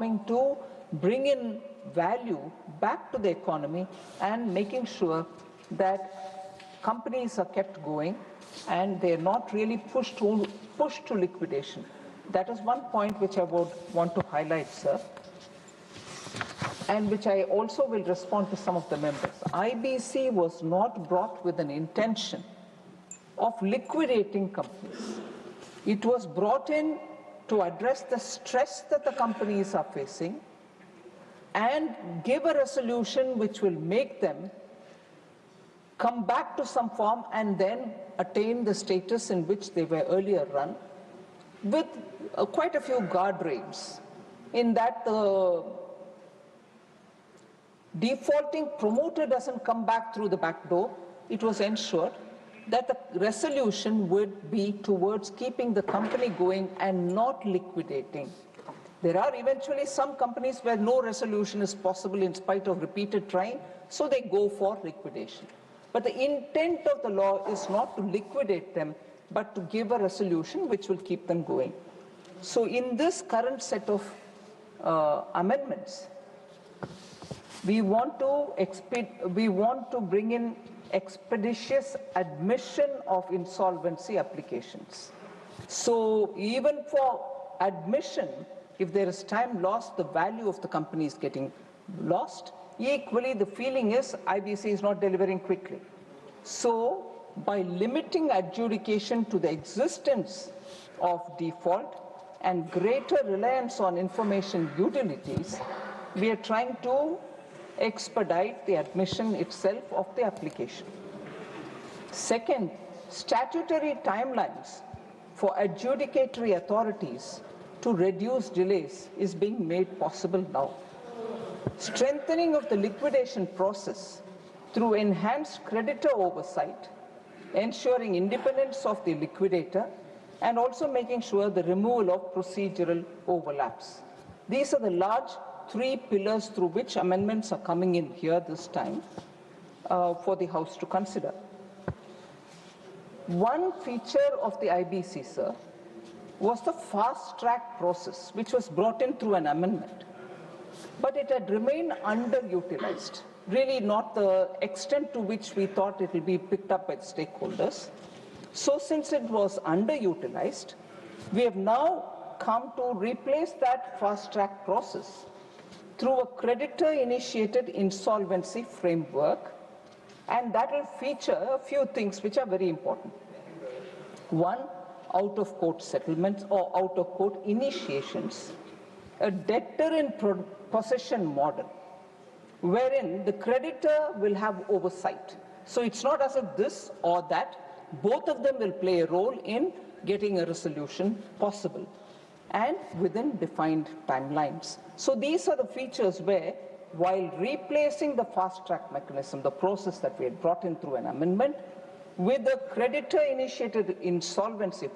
to bring in value back to the economy and making sure that companies are kept going and they're not really pushed to liquidation. That is one point which I would want to highlight, sir, and which I also will respond to some of the members. IBC was not brought with an intention of liquidating companies. It was brought in to address the stress that the companies are facing and give a resolution which will make them come back to some form and then attain the status in which they were earlier run, with quite a few guardrails, in that the defaulting promoter doesn't come back through the back door. It was ensured that the resolution would be towards keeping the company going and not liquidating. There are eventually some companies where no resolution is possible in spite of repeated trying, so they go for liquidation. But the intent of the law is not to liquidate them, but to give a resolution which will keep them going. So in this current set of amendments, we want to bring in expeditious admission of insolvency applications. So even for admission, if there is time lost, the value of the company is getting lost. Equally, the feeling is IBC is not delivering quickly. So by limiting adjudication to the existence of default and greater reliance on information utilities, we are trying to expedite the admission itself of the application. Second, statutory timelines for adjudicatory authorities to reduce delays is being made possible now. Strengthening of the liquidation process through enhanced creditor oversight, ensuring independence of the liquidator, and also making sure the removal of procedural overlaps. These are the large three pillars through which amendments are coming in here this time for the House to consider. One feature of the IBC, sir, was the fast-track process, which was brought in through an amendment. But it had remained underutilized, really not the extent to which we thought it will be picked up by the stakeholders. So since it was underutilized, we have now come to replace that fast-track process through a creditor-initiated insolvency framework, and that will feature a few things which are very important. One, out-of-court settlements or out-of-court initiations, a debtor in possession model, wherein the creditor will have oversight. So it's not as if this or that, both of them will play a role in getting a resolution possible and within defined timelines. So these are the features where, while replacing the fast-track mechanism, the process that we had brought in through an amendment, with the creditor-initiated insolvency